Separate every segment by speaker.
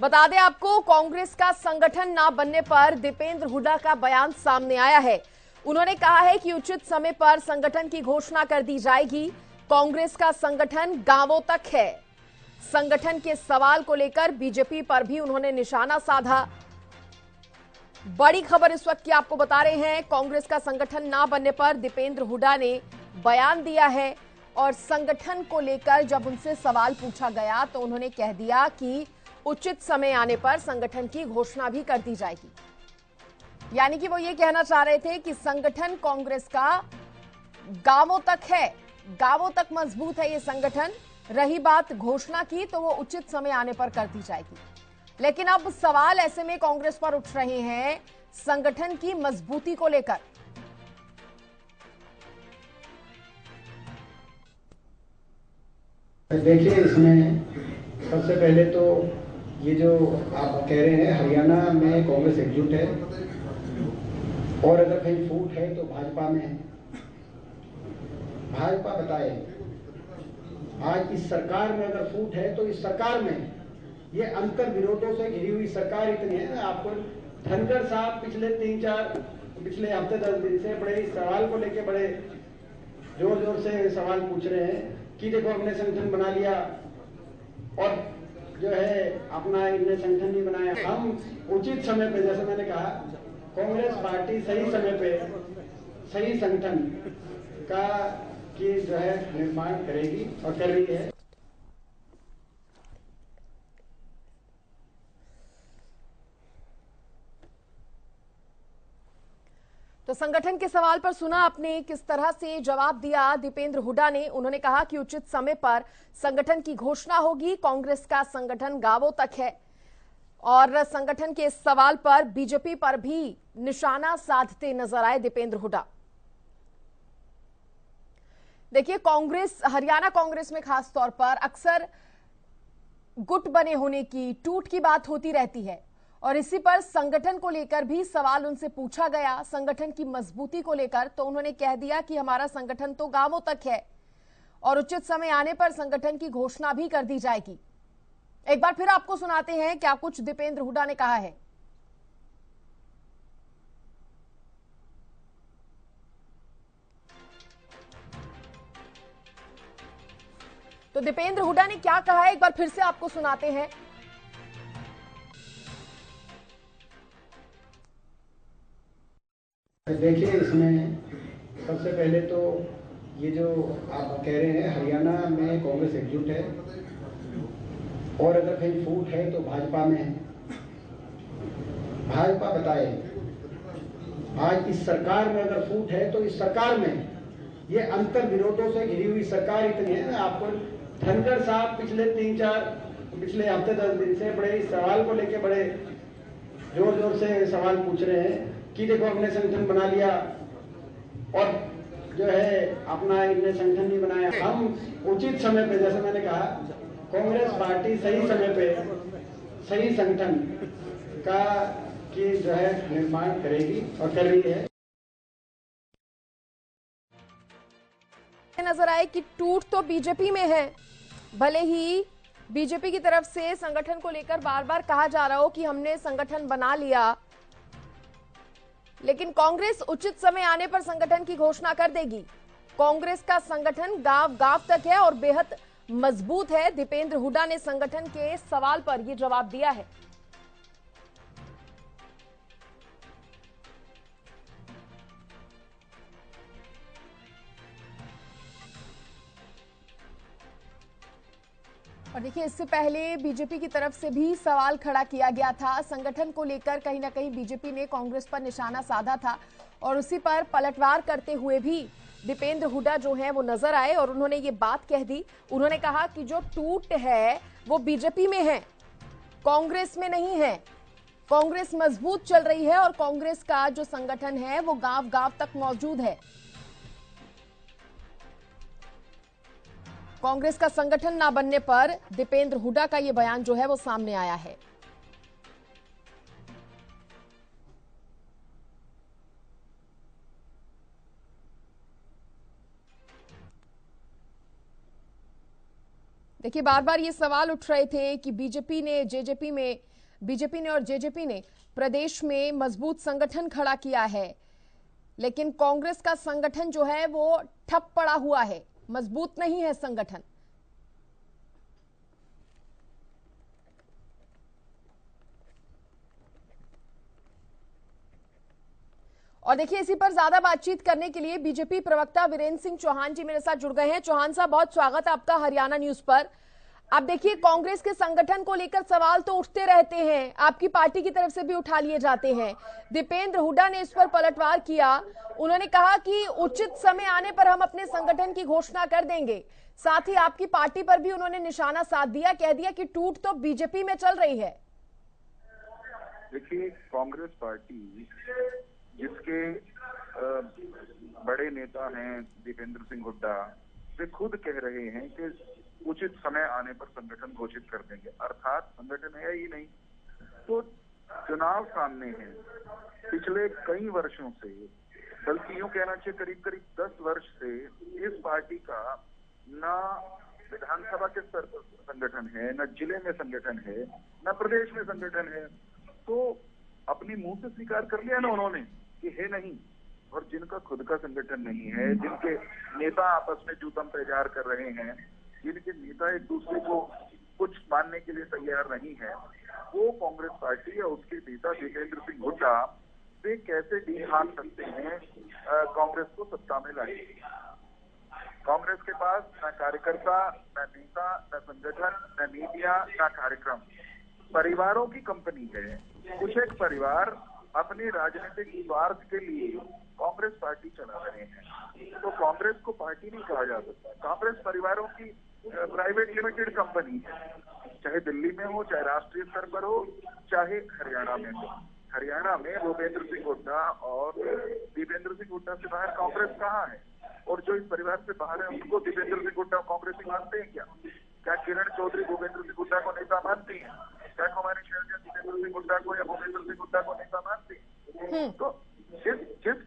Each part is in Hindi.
Speaker 1: बता दें आपको, कांग्रेस का संगठन ना बनने पर दीपेंद्र हुड्डा का बयान सामने आया है। उन्होंने कहा है कि उचित समय पर संगठन की घोषणा कर दी जाएगी। कांग्रेस का संगठन गांवों तक है। संगठन के सवाल को लेकर बीजेपी पर भी उन्होंने निशाना साधा। बड़ी खबर इस वक्त की आपको बता रहे हैं, कांग्रेस का संगठन ना बनने पर दीपेंद्र हुड्डा ने बयान दिया है और संगठन को लेकर जब उनसे सवाल पूछा गया तो उन्होंने कह दिया कि उचित समय आने पर संगठन की घोषणा भी कर दी जाएगी। यानी कि वो ये कहना चाह रहे थे कि संगठन कांग्रेस का गांवों तक है, गांवों तक मजबूत है ये संगठन। रही बात घोषणा की तो वो उचित समय आने पर कर दी जाएगी। लेकिन अब सवाल ऐसे में कांग्रेस पर उठ रहे हैं संगठन की मजबूती को लेकर।
Speaker 2: देखिए, इसमें सबसे पहले तो ये जो आप कह रहे हैं हरियाणा में कांग्रेस एकजुट है और अगर कहीं फूट है तो भाजपा में है। भाजपा बताए आज इस सरकार में अगर फूट है तो इस सरकार में ये अंतर विरोधों से घिरी हुई सरकार इतनी है। आपको धनखड़ साहब पिछले हफ्ते 10 दिन से बड़े इस सवाल को लेके बड़े जोर जोर से सवाल पूछ रहे हैं कि देखो हमने संगठन बना लिया और जो है अपना इनने संगठन नहीं बनाया। हम उचित समय पे, जैसे मैंने कहा, कांग्रेस पार्टी सही समय पे सही संगठन का की जो है निर्माण करेगी और कर रही है।
Speaker 1: तो संगठन के सवाल पर सुना आपने किस तरह से जवाब दिया दीपेंद्र हुड्डा ने। उन्होंने कहा कि उचित समय पर संगठन की घोषणा होगी। कांग्रेस का संगठन गांवों तक है और संगठन के इस सवाल पर बीजेपी पर भी निशाना साधते नजर आए दीपेंद्र हुड्डा। देखिए, कांग्रेस, हरियाणा कांग्रेस में खास तौर पर अक्सर गुट बने होने की, टूट की बात होती रहती है और इसी पर संगठन को लेकर भी सवाल उनसे पूछा गया, संगठन की मजबूती को लेकर। तो उन्होंने कह दिया कि हमारा संगठन तो गांवों तक है और उचित समय आने पर संगठन की घोषणा भी कर दी जाएगी। एक बार फिर आपको सुनाते हैं क्या कुछ दीपेंद्र हुड्डा ने कहा है। तो दीपेंद्र हुड्डा ने क्या कहा है एक बार फिर से आपको सुनाते हैं।
Speaker 2: देखिए, इसमें सबसे पहले तो ये जो आप कह रहे हैं हरियाणा में कांग्रेस एकजुट है और अगर कहीं फूट है तो भाजपा में है। भाजपा बताए आज इस सरकार में अगर फूट है तो इस सरकार में ये अंतर विरोधों से घिरी हुई सरकार इतनी है। आपको धनखड़ साहब पिछले हफ्ते 10 दिन से बड़े इस सवाल को लेके बड़े जोर जोर से सवाल पूछ रहे हैं कि देखो हमने संगठन बना लिया और जो है अपना इनने संगठन नहीं बनाया। हम उचित समय पे, जैसे मैंने कहा, कांग्रेस पार्टी सही समय पे सही संगठन का की जो है निर्माण करेगी और कर रही है।
Speaker 1: नजर आए कि टूट तो बीजेपी में है। भले ही बीजेपी की तरफ से संगठन को लेकर बार बार कहा जा रहा हो कि हमने संगठन बना लिया, लेकिन कांग्रेस उचित समय आने पर संगठन की घोषणा कर देगी। कांग्रेस का संगठन गांव गांव तक है और बेहद मजबूत है। दीपेंद्र हुड्डा ने संगठन के सवाल पर यह जवाब दिया है। और देखिए, इससे पहले बीजेपी की तरफ से भी सवाल खड़ा किया गया था संगठन को लेकर। कहीं ना कहीं बीजेपी ने कांग्रेस पर निशाना साधा था और उसी पर पलटवार करते हुए भी दीपेंद्र हुड्डा जो है वो नजर आए और उन्होंने ये बात कह दी। उन्होंने कहा कि जो टूट है वो बीजेपी में है, कांग्रेस में नहीं है। कांग्रेस मजबूत चल रही है और कांग्रेस का जो संगठन है वो गांव गांव तक मौजूद है। कांग्रेस का संगठन ना बनने पर दीपेंद्र हुड्डा का यह बयान जो है वो सामने आया है। देखिए, बार बार ये सवाल उठ रहे थे कि बीजेपी ने और जेजेपी ने प्रदेश में मजबूत संगठन खड़ा किया है, लेकिन कांग्रेस का संगठन जो है वो ठप पड़ा हुआ है, मजबूत नहीं है संगठन। और देखिए, इसी पर ज्यादा बातचीत करने के लिए बीजेपी प्रवक्ता वीरेंद्र सिंह चौहान जी मेरे साथ जुड़ गए हैं। चौहान साहब, बहुत स्वागत है आपका हरियाणा न्यूज पर। अब देखिए, कांग्रेस के संगठन को लेकर सवाल तो उठते रहते हैं, आपकी पार्टी की तरफ से भी उठा लिए जाते हैं। दीपेंद्र हुड्डा ने इस पर पलटवार किया। उन्होंने कहा कि उचित समय आने पर हम अपने संगठन की घोषणा कर देंगे। साथ ही आपकी पार्टी पर भी उन्होंने निशाना साध दिया, कह दिया कि टूट तो बीजेपी में चल रही है।
Speaker 3: देखिए, कांग्रेस पार्टी जिसके बड़े नेता हैं दीपेंद्र सिंह हुड्डा, वे खुद कह रहे हैं कि उचित समय आने पर संगठन घोषित कर देंगे, अर्थात संगठन है ही नहीं। तो चुनाव सामने है। पिछले कई वर्षों से, बल्कि यूं कहना चाहिए करीब करीब 10 वर्ष से इस पार्टी का ना विधानसभा के स्तर पर संगठन है, न जिले में संगठन है, न प्रदेश में संगठन है। तो अपनी मुंह से स्वीकार कर लिया ना उन्होंने कि है नहीं। और जिनका खुद का संगठन नहीं है, जिनके नेता आपस में जूतम पेजार कर रहे हैं, जिनके नेता एक दूसरे को कुछ मानने के लिए तैयार नहीं है, वो कांग्रेस पार्टी या उसके नेता दीपेंद्र सिंह हुड्डा वे कैसे डी हाँक सकते हैं कांग्रेस को सत्ता में लाने। कांग्रेस के पास न कार्यकर्ता, न नेता, न संगठन, न मीडिया, न कार्यक्रम, परिवारों की कंपनी है। कुछ एक परिवार अपने राजनीतिक स्वार्थ के लिए कांग्रेस पार्टी चला रहे हैं। तो कांग्रेस को पार्टी नहीं कहा जा सकता। कांग्रेस परिवारों की प्राइवेट लिमिटेड कंपनी है, चाहे दिल्ली में हो, चाहे राष्ट्रीय स्तर पर हो, चाहे हरियाणा में हो। हरियाणा में भूपेंद्र सिंह हुड्डा और दीपेंद्र सिंह हुड्डा से बाहर कांग्रेस कहाँ है? और जो इस परिवार से बाहर है उनको दीपेंद्र सिंह हुड्डा कांग्रेस मानते हैं क्या? क्या किरण चौधरी भूपेंद्र सिंह हुड्डा को नेता मानती है? क्या कुमारी शैलजा दीपेंद्र सिंह हुड्डा को या भूपेंद्र सिंह हुड्डा को नेता मानती है? तो जिस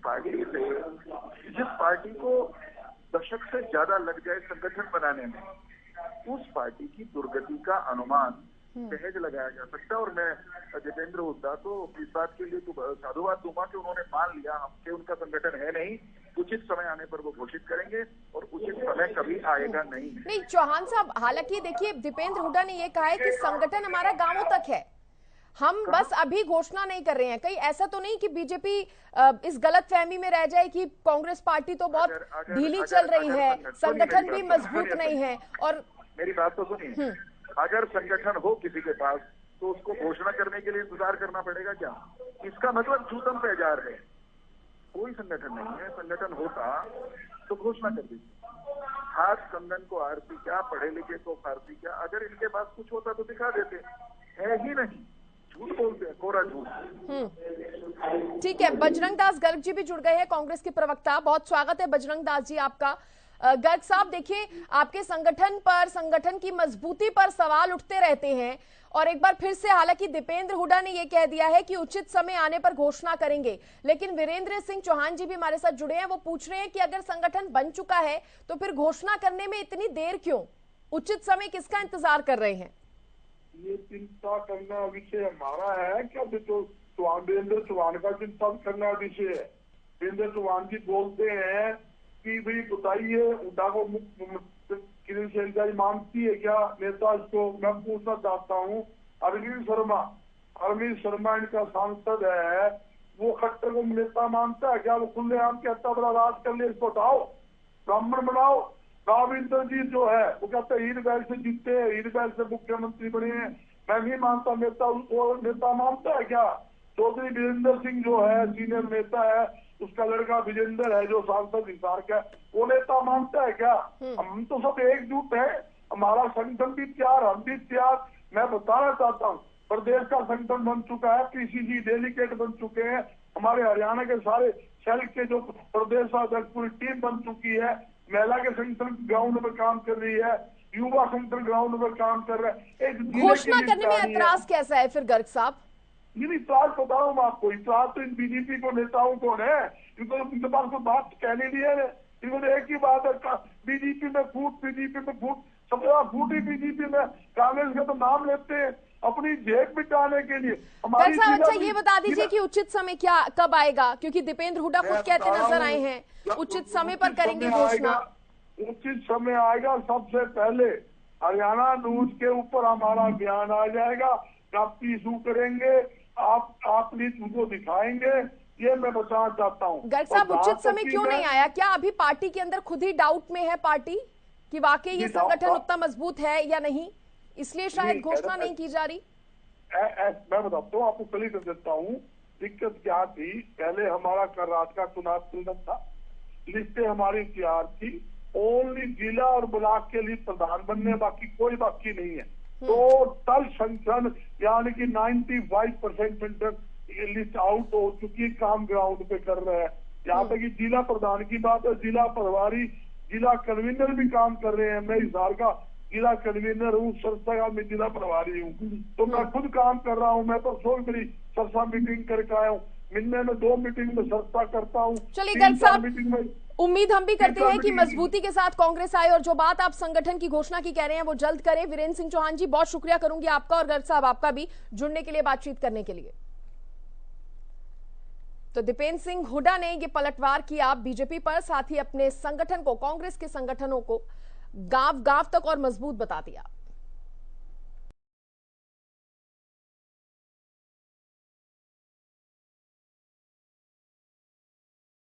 Speaker 3: पार्टी को दशक से ज्यादा लग जाए संगठन बनाने में, उस पार्टी की दुर्गति का अनुमान सहज लगाया जा सकता है। और मैं दीपेंद्र हुड्डा तो इस बात के लिए तो साधुवाद दूंगा कि उन्होंने मान लिया कि उनका संगठन है नहीं, उचित समय आने पर वो घोषित करेंगे, और उचित समय कभी आएगा नहीं।
Speaker 1: चौहान साहब, हालांकि देखिए, दीपेंद्र हुड्डा ने ये कहा है कि संगठन हमारा गांवों तक है, हम बस अभी घोषणा नहीं कर रहे हैं। कहीं ऐसा तो नहीं कि बीजेपी इस गलतफहमी में रह जाए कि कांग्रेस पार्टी तो बहुत ढीली चल रही है, संगठन भी मजबूत नहीं है। और
Speaker 3: मेरी बात तो सुनिए, अगर संगठन हो किसी के पास तो उसको घोषणा करने के लिए इंतजार करना पड़ेगा क्या? इसका मतलब जूतम पेजार है। कोई संगठन नहीं है। संगठन होता तो घोषणा कर दीजिए। हाथ कंगन को आरती क्या, पढ़े लिखे को फारसी क्या। अगर इनके पास कुछ होता तो दिखा देते, है ही नहीं, झूठ बोलते हैं, कोरा झूठ।
Speaker 1: ठीक है, बजरंग दास गर्ग जी भी जुड़ गए हैं, कांग्रेस के प्रवक्ता। बहुत स्वागत है बजरंग दास जी आपका। गर्ग साहब, देखिए, आपके संगठन पर, संगठन की मजबूती पर सवाल उठते रहते हैं, और एक बार फिर से हालांकि दीपेंद्र हुड्डा ने यह कह दिया है कि उचित समय आने पर घोषणा करेंगे, लेकिन वीरेंद्र सिंह चौहान जी भी हमारे साथ जुड़े हैं। वो पूछ रहे हैं कि अगर संगठन बन चुका है तो फिर घोषणा करने में इतनी देर क्यों? उचित समय किसका इंतजार कर रहे हैं?
Speaker 4: ये चिंता करना विषय हमारा है क्या? तो वीरेंद्र चौहान का चिंता करना विषय है। वीरेंद्र चौहान जी बोलते हैं कि भाई बताइए, हुड्डा को किरण शैलजा मानती है क्या नेता? इसको मैं पूछना चाहता हूँ। अरविंद शर्मा इनका सांसद है, वो खट्टर को नेता मानता है क्या? वो खुलेआम कहता बड़ा राज कर ले, इसको हटाओ, ब्राह्मण बनाओ। राविंदर जी जो है वो कहते हैं हीरबैल से जीते हैं, हीरबैल से मुख्यमंत्री बने हैं। मैं नहीं मानता नेता, उसको नेता मानता है क्या? चौधरी वीरेंद्र सिंह जो है सीनियर नेता है, उसका लड़का विजेंद्र है जो सांसद हिसार का, वो नेता मानता है क्या? हम तो सब एकजुट है, हमारा संगठन भी तैयार, हम भी तैयार। मैं बताना चाहता हूँ, प्रदेश का संगठन बन चुका है, पीसीसी डेलीगेट बन चुके हैं, हमारे हरियाणा के सारे सेल के जो प्रदेश पूरी टीम बन चुकी है, महिला के संगठन ग्राउंड पर काम कर रही है, युवा संगठन ग्राउंड पर काम कर रहा है। एक
Speaker 1: घोषणा करने में ऐतराज कैसा है फिर गर्ग साहब?
Speaker 4: नहीं, इतराज बताऊं मैं आपको। इतराज तो इन बीजेपी को नेताओं को है, इनके पास कोई बात कहने नहीं है। इनको एक ही बात है, बीजेपी में फूट, बीजेपी में फूट। सबसे ज्यादा फूटी बीजेपी में कांग्रेस का तो नाम लेते हैं अपनी जेब मिटाने के लिए।
Speaker 1: गर्ग साहब अच्छा ये बता दीजिए कि उचित समय क्या कब आएगा, क्योंकि दीपेंद्र हुड्डा खुद कहते नजर आए हैं उचित समय पर करेंगे घोषणा।
Speaker 4: उचित समय आएगा, सबसे पहले हरियाणा न्यूज के ऊपर हमारा बयान आ जाएगा, आप इशू करेंगे, आप नीति उनको दिखाएंगे, ये मैं बताना चाहता हूँ।
Speaker 1: गर्ग साहब उचित समय क्यों नहीं आया? क्या अभी पार्टी के अंदर खुद ही डाउट में है पार्टी कि वाकई ये संगठन उतना मजबूत है या नहीं, इसलिए शायद घोषणा नहीं की जा रही?
Speaker 4: मैं बताता हूँ आपको, कल ही कर देता हूँ। दिक्कत क्या थी, पहले हमारा कर्नाटक का चुनाव चल था, लिस्टें हमारी तैयार थी, ओनली जिला और ब्लॉक के लिए प्रधान बनने, बाकी कोई बाकी नहीं है। तो टल संगठन यानी कि 95% लिस्ट आउट हो चुकी, काम ग्राउंड पे कर रहे हैं। यहाँ तक कि जिला प्रधान की बात है, जिला प्रभारी, जिला कन्वीनर भी काम कर रहे हैं। मैं हिसार का जिला कन्वीनर हूँ, सरसा का मैं जिला प्रभारी हूँ, तो मैं खुद काम कर रहा हूँ। मैं परसों मेरी सरसा मीटिंग करके आया हूँ, महीने में 2 मीटिंग में सरसा करता हूँ।
Speaker 1: चलिए गर्ग साहब, उम्मीद हम भी करते हैं कि मजबूती के साथ कांग्रेस आए और जो बात आप संगठन की घोषणा की कह रहे हैं वो जल्द करें। वीरेंद्र सिंह चौहान जी, बहुत शुक्रिया करूंगी आपका, और गर्ग साहब आपका भी जुड़ने के लिए, बातचीत करने के लिए। तो दीपेंद्र सिंह हुड्डा ने ये पलटवार किया बीजेपी पर, साथ ही अपने संगठन को, कांग्रेस के संगठनों को गांव गांव तक और मजबूत बता दिया।